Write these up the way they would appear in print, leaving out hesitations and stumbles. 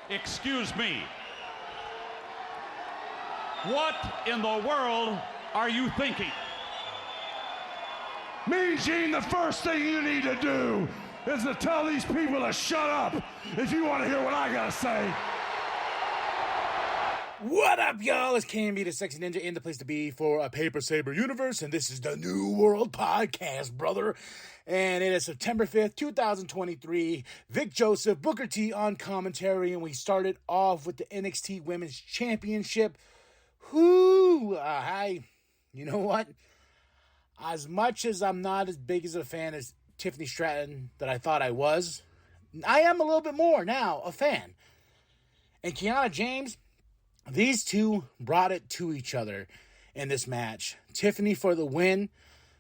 Excuse me. What in the world are you thinking? Mean Gene, the first thing you need to do is to tell these people to shut up if you want to hear what I gotta say. What up, y'all? It's KMB, the Sexy Ninja, in the place to be for a Paper Saber universe, and this is the New World Podcast, brother. And it is September 5th, 2023. Vic Joseph, Booker T on commentary, and we started off with the NXT Women's Championship. You know what? As much as I'm not as big as a fan as Tiffany Stratton that I thought I was, I am a little bit more now a fan. And Kiana James, these two brought it to each other in this match. Tiffany for the win.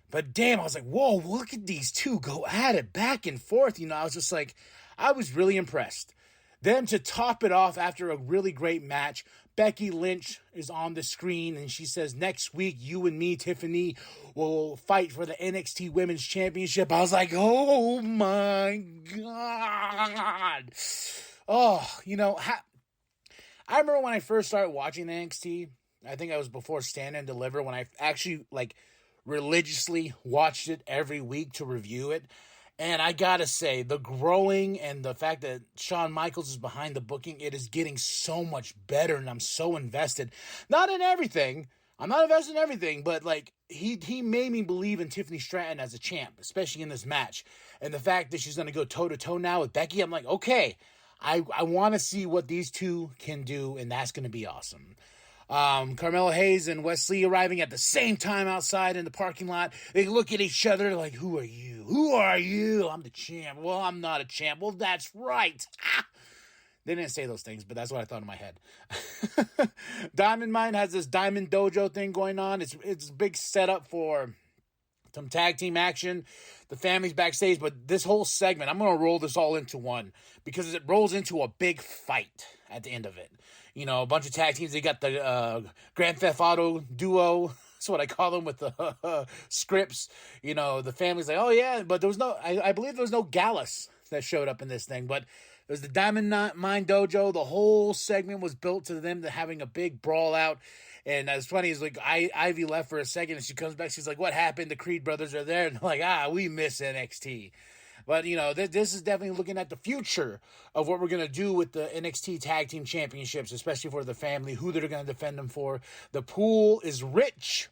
But damn, I was like, whoa, look at these two go at it back and forth. You know, I was just like, I was really impressed. Then to top it off after a really great match, Becky Lynch is on the screen and she says, next week, you and me, Tiffany, will fight for the NXT Women's Championship. I was like, oh my God. Oh, you know, I remember when I first started watching NXT, I think I was before Stand and Deliver, when I actually, religiously watched it every week to review it. And I gotta say, the growing and the fact that Shawn Michaels is behind the booking, it is getting so much better, and I'm so invested. Not in everything. I'm not invested in everything, but he made me believe in Tiffany Stratton as a champ, especially in this match. And the fact that she's gonna go toe-to-toe now with Becky, I'm like, okay, I want to see what these two can do, and that's going to be awesome. Carmelo Hayes and Wes Lee arriving at the same time outside in the parking lot. They look at each other like, who are you? Who are you? I'm the champ. Well, I'm not a champ. Well, that's right. They didn't say those things, but that's what I thought in my head. Diamond Mine has this Diamond Dojo thing going on. It's a big setup for some tag team action. The family's backstage, but this whole segment, I'm going to roll this all into one because it rolls into a big fight at the end of it. You know, a bunch of tag teams. They got the Grand Theft Auto duo. That's what I call them with the scripts. You know, the family's like, oh yeah, but there was no, I believe there was no Gallus that showed up in this thing, but it was the Diamond Mine Dojo. The whole segment was built to them to having a big brawl out. And as funny as Ivy left for a second and she comes back, she's like, what happened? The Creed brothers are there. And they're like, we miss NXT. But, you know, this is definitely looking at the future of what we're going to do with the NXT Tag Team Championships, especially for the family, who they're going to defend them for. The pool is rich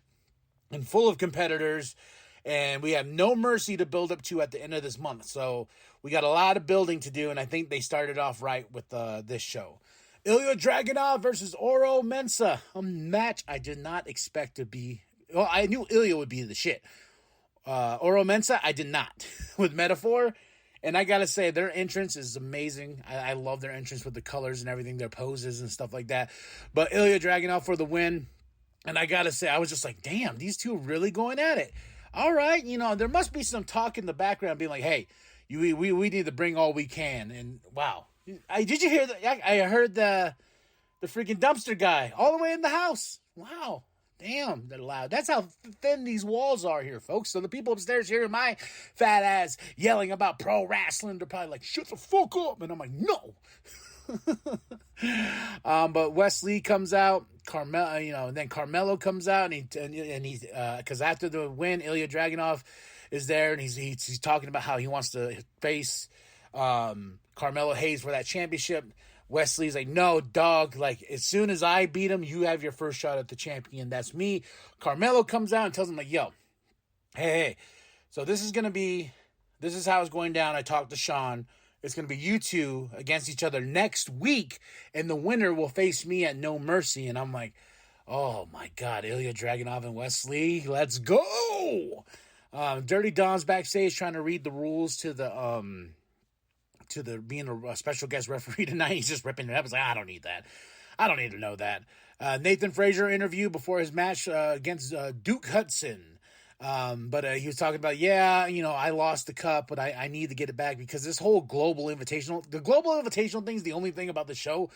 and full of competitors, and we have no mercy to build up to at the end of this month. So we got a lot of building to do, and I think they started off right with this show. Ilya Dragunov versus Oro Mensah, a match I did not expect to be. Well, I knew Ilya would be the shit. Oro Mensah, I did not. With Metaphor, and I gotta say, their entrance is amazing. I love their entrance with the colors and everything, their poses and stuff like that. But Ilya Dragunov for the win, and I gotta say, I was just like, damn, these two are really going at it. All right, you know, there must be some talk in the background being like, hey, we need to bring all we can. And wow. Did you hear that? I heard the freaking dumpster guy all the way in the house. Wow. Damn, they're loud. That's how thin these walls are here, folks. So the people upstairs hearing my fat ass yelling about pro wrestling, they're probably like, shut the fuck up. And I'm like, no. But Wes Lee comes out, Carmelo, you know, and then Carmelo comes out, and he's because after the win, Ilya Dragunov is there, and he's talking about how he wants to face Carmelo Hayes for that championship. Wesley's like, no, dog, like, as soon as I beat him, you have your first shot at the champion. That's me. Carmelo comes out and tells him, like, yo, hey, so this is how it's going down. I talked to Shawn. It's going to be you two against each other next week, and the winner will face me at No Mercy. And I'm like, oh, my God, Ilya Dragunov and Wesley, let's go! Dirty Don's backstage trying to read the rules to being a special guest referee tonight. He's just ripping it up. He's like, I don't need that. I don't need to know that. Nathan Frazier interview before his match against Duke Hudson. But he was talking about, I lost the cup, but I need to get it back because this whole the global invitational thing is the only thing about the show.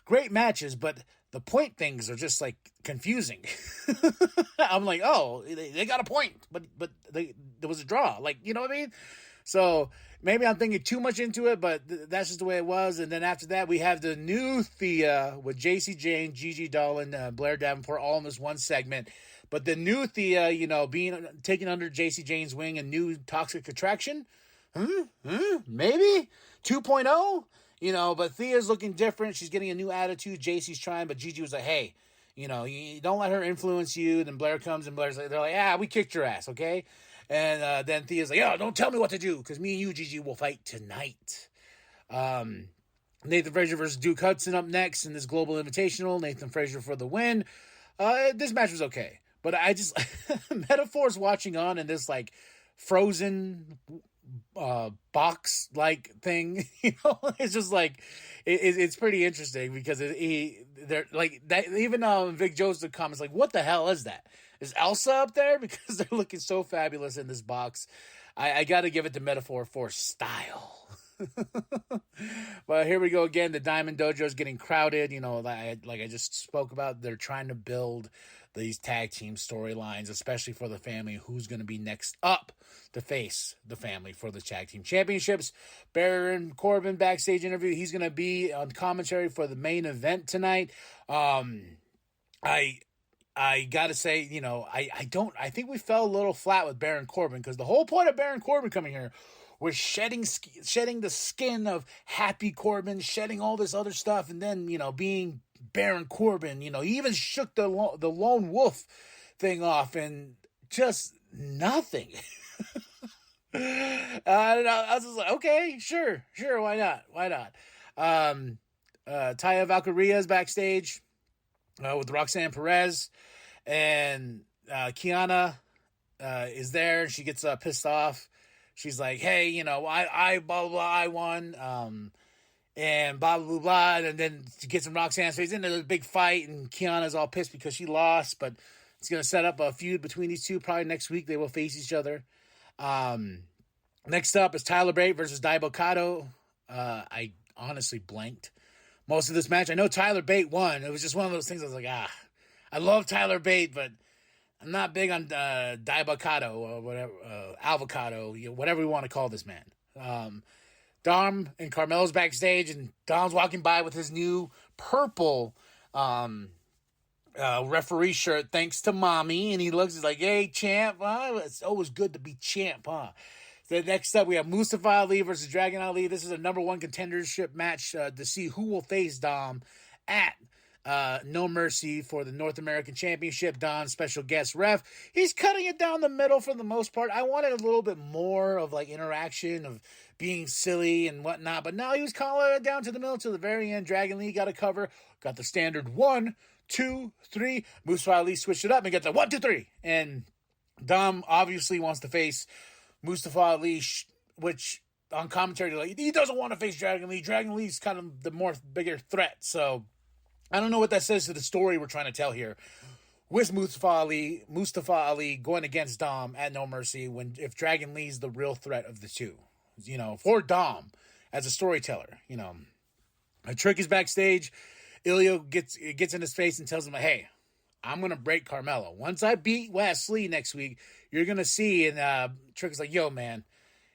Great matches, but the point things are just like confusing. I'm like, oh, they got a point, but there was a draw. Like, you know what I mean? So maybe I'm thinking too much into it, but that's just the way it was. And then after that, we have the new Thea with JC Jane, Gigi Dolan, Blair Davenport, all in this one segment. But the new Thea, you know, being taken under JC Jane's wing, a new Toxic Attraction, maybe 2.0, you know. But Thea's looking different. She's getting a new attitude. JC's trying, but Gigi was like, hey, you know, you don't let her influence you. Then Blair comes, and Blair's like, they're like, we kicked your ass, okay? And then Thea's like, don't tell me what to do, because me and you, Gigi, will fight tonight. Nathan Frazier versus Duke Hudson up next in this Global Invitational. Nathan Frazier for the win. This match was okay. But I just, Metaphor's watching on in this, like, frozen box-like thing. You know, it's just, like, it's pretty interesting because they're, like, that, even Vic Joseph comments, like, what the hell is that? Is Elsa up there? Because they're looking so fabulous in this box. I got to give it to Metaphor for style. But here we go again. The Diamond Dojo is getting crowded. You know, like I just spoke about, they're trying to build these tag team storylines, especially for the family. Who's going to be next up to face the family for the tag team championships? Baron Corbin backstage interview. He's going to be on commentary for the main event tonight. I gotta say, you know, I think we fell a little flat with Baron Corbin, because the whole point of Baron Corbin coming here was shedding the skin of Happy Corbin, shedding all this other stuff, and then, you know, being Baron Corbin. You know, he even shook the lone wolf thing off, and just nothing. I was just like, okay, sure, why not? Taya Valkyria is backstage with Roxanne Perez, and Kiana is there. She gets pissed off. She's like, hey, you know, I blah, blah, blah, I won, and blah, blah, blah, blah, and then she gets in Roxanne's face into a big fight, and Kiana's all pissed because she lost, but it's going to set up a feud between these two. Probably next week they will face each other. Next up is Tyler Bate versus Daibo Kato. I honestly blanked most of this match. I know Tyler Bate won. It was just one of those things I was like, I love Tyler Bate, but I'm not big on Daibo Kato or whatever, avocado, whatever we want to call this man. Dom and Carmelo's backstage, and Dom's walking by with his new purple referee shirt, thanks to mommy, and he looks, he's like, hey, champ, it's always good to be champ, huh? So next up, we have Mustafa Ali versus Dragon Ali. This is a number one contendership match to see who will face Dom at No Mercy for the North American Championship. Don, special guest ref. He's cutting it down the middle for the most part. I wanted a little bit more of like interaction, of being silly and whatnot, but now he was calling it down to the middle to the very end. Dragon Lee got a cover, got the standard 1, 2, 3. Mustafa Ali switched it up and got the 1, 2, 3. And Dom obviously wants to face Mustafa Ali, which on commentary, like, he doesn't want to face Dragon Lee. Dragon Lee's kind of the more bigger threat. So I don't know what that says to the story we're trying to tell here with Mustafa Ali going against Dom at No Mercy, if Dragon Lee's the real threat of the two, you know, for Dom as a storyteller. You know, a Trick is backstage. Ilya gets in his face and tells him, hey, I'm going to break Carmelo. Once I beat Wesley next week, you're going to see. And Trick is like, yo, man,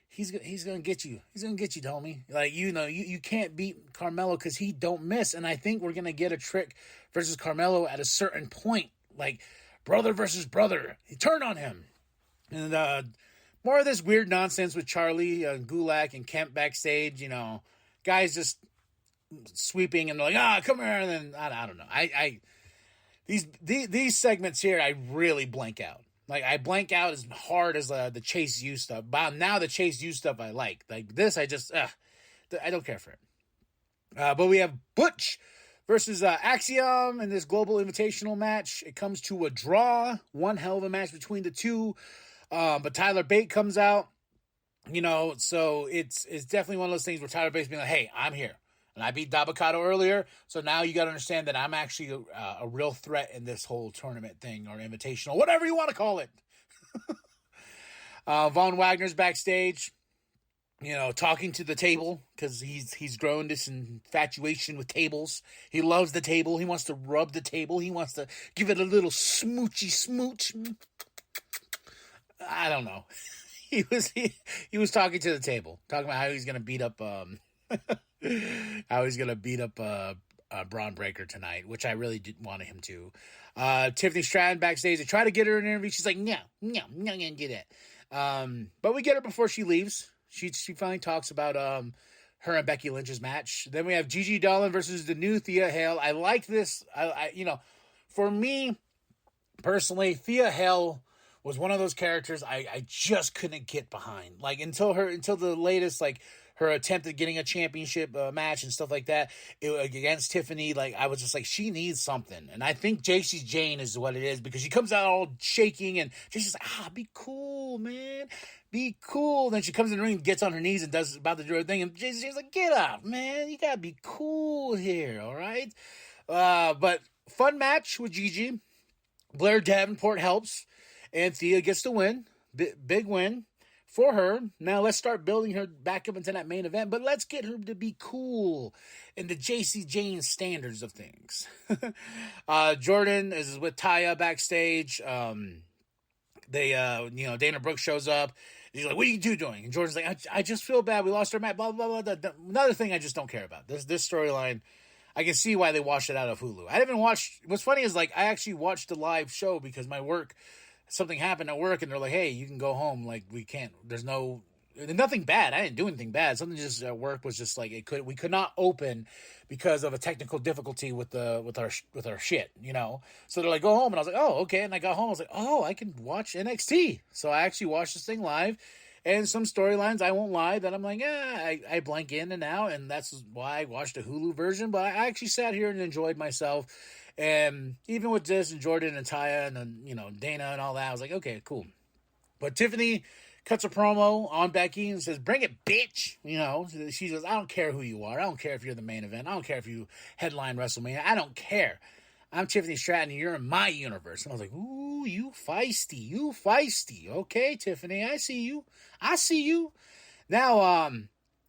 he's going to get you. He's going to get you, homie. Like, you know, you can't beat Carmelo because he don't miss. And I think we're going to get a Trick versus Carmelo at a certain point. Like, brother versus brother. Turn on him. And more of this weird nonsense with Charlie, Gulak, and Kemp backstage. You know, guys just sweeping and they're like, come here. And then, I don't know. These segments here, I really blank out. Like, I blank out as hard as the Chase U stuff. But now the Chase U stuff I like. Like, this, I just, I don't care for it. But we have Butch versus Axiom in this Global Invitational match. It comes to a draw. One hell of a match between the two. But Tyler Bate comes out. You know, so it's definitely one of those things where Tyler Bate's being like, hey, I'm here. And I beat Dabakato earlier, so now you got to understand that I'm actually a real threat in this whole tournament thing, or invitational, whatever you want to call it. Von Wagner's backstage, you know, talking to the table, because he's grown this infatuation with tables. He loves the table. He wants to rub the table. He wants to give it a little smoochy smooch. I don't know. he was talking to the table, talking about how he's gonna beat up Braun Breaker tonight, which I really didn't want him to. Tiffany Stratton backstage, they try to get her in an interview. She's like, no, I'm not gonna do that. But we get her before she leaves. She finally talks about her and Becky Lynch's match. Then we have Gigi Dolan versus the new Thea Hale. I like this. I for me personally, Thea Hale was one of those characters I just couldn't get behind. Like until the latest, like her attempt at getting a championship match and stuff like that against Tiffany. Like I was just like, she needs something. And I think Jacy Jane is what it is, because she comes out all shaking and she's like, be cool, man. Be cool. Then she comes in the ring, gets on her knees and does about to do her thing. And Jacy Jane's like, get up, man. You gotta be cool here, all right? But fun match with Gigi. Blair Davenport helps. And Thea gets the win. Big win for her. Now let's start building her back up into that main event, but let's get her to be cool in the Jacy Jane standards of things. Jordan is with Taya backstage. Dana Brooke shows up. He's like, what are you two doing? And Jordan's like, I just feel bad. We lost our match, blah, blah, blah, blah. Another thing I just don't care about. This storyline, I can see why they washed it out of Hulu. I didn't watch. What's funny is, like, I actually watched the live show because my work, something happened at work, and they're like, hey, you can go home. Like, we can't, there's nothing bad. I didn't do anything bad. Something just at work was just like, we could not open because of a technical difficulty with our shit, you know? So they're like, go home. And I was like, oh, okay. And I got home. I was like, oh, I can watch NXT. So I actually watched this thing live, and some storylines, I won't lie, that I'm like, I blank in and out. And that's why I watched the Hulu version. But I actually sat here and enjoyed myself. And even with this and Jordan and Taya and then, Dana and all that, I was like, okay, cool. But Tiffany cuts a promo on Becky and says, bring it, bitch. She says, I don't care who you are. I don't care if you're the main event. I don't care if you headline WrestleMania. I don't care. I'm Tiffany Stratton, and you're in my universe. And I was like, ooh, you feisty. Okay, Tiffany, I see you. Now,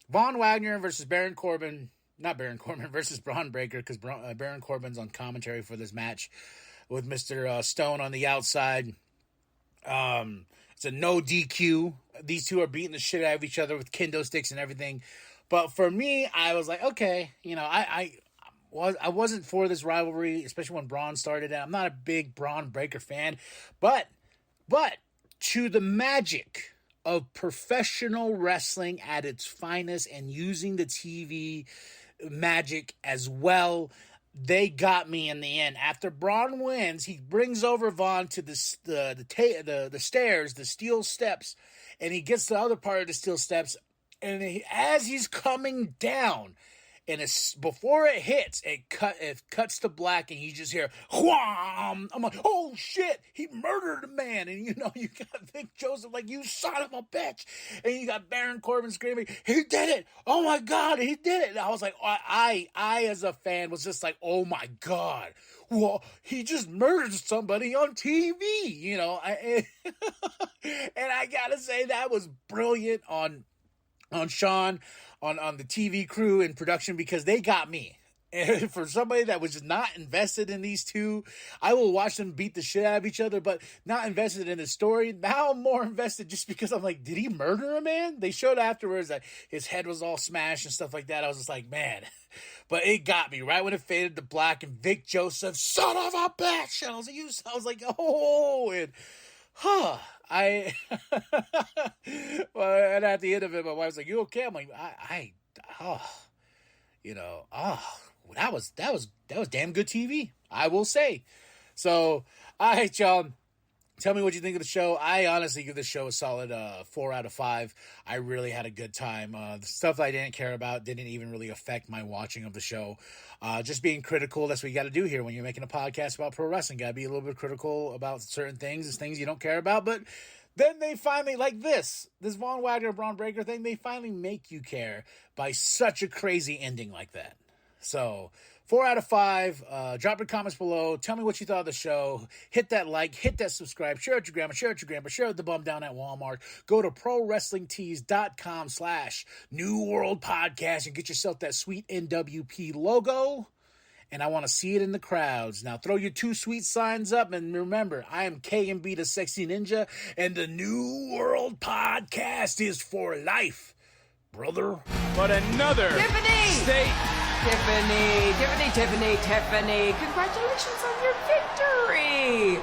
Von Wagner versus Baron Corbin. Not Baron Corbin versus Braun Breaker, because Baron Corbin's on commentary for this match with Mr. Stone on the outside. It's a no DQ. These two are beating the shit out of each other with kendo sticks and everything. But for me, I was like, okay, I wasn't for this rivalry, especially when Braun started. I'm not a big Braun Breaker fan, but to the magic of professional wrestling at its finest and using the TV magic as well, they got me in the end. After Braun wins, he brings over Von to the stairs, the steel steps, and he gets to the other part of the steel steps, and as he's coming down, and before it hits, it cuts to black, and you just hear wham! I'm like, oh shit, he murdered a man. And you got Vic Joseph like, you son of a bitch, and you got Baron Corbin screaming, he did it, oh my god, he did it. And I was like, I as a fan was just like, oh my god, well, he just murdered somebody on TV, and I gotta say, that was brilliant on Shawn, on the TV crew and production, because they got me. And for somebody that was just not invested in these two, I will watch them beat the shit out of each other, but not invested in the story. Now I'm more invested just because I'm like, did he murder a man? They showed afterwards that his head was all smashed and stuff like that. I was just like, man. But it got me right when it faded to black and Vic Joseph, son of a bitch. And I was like, oh, and well, and at the end of it, my wife's like, you okay? I'm like, that was damn good TV, I will say. So, all right, y'all. Tell me what you think of the show. I honestly give the show a solid 4 out of 5. I really had a good time. The stuff I didn't care about didn't even really affect my watching of the show. Just being critical, that's what you got to do here when you're making a podcast about pro wrestling. Got to be a little bit critical about certain things. There's things you don't care about, but then they finally, like this Von Wagner, Braun Breaker thing, they finally make you care by such a crazy ending like that. So, 4 out of 5. Drop your comments below. Tell me what you thought of the show. Hit that like, hit that subscribe, share it with your grandma, share it with your grandpa, share it with the bum down at Walmart. Go to ProWrestlingTees.com/New World Podcast and get yourself that sweet NWP logo. and I want to see it in the crowds. Now throw your 2 sweet signs up, and remember, I am KMB the Sexy Ninja, and the New World Podcast is for life, brother. But another state. Tiffany, congratulations on your victory.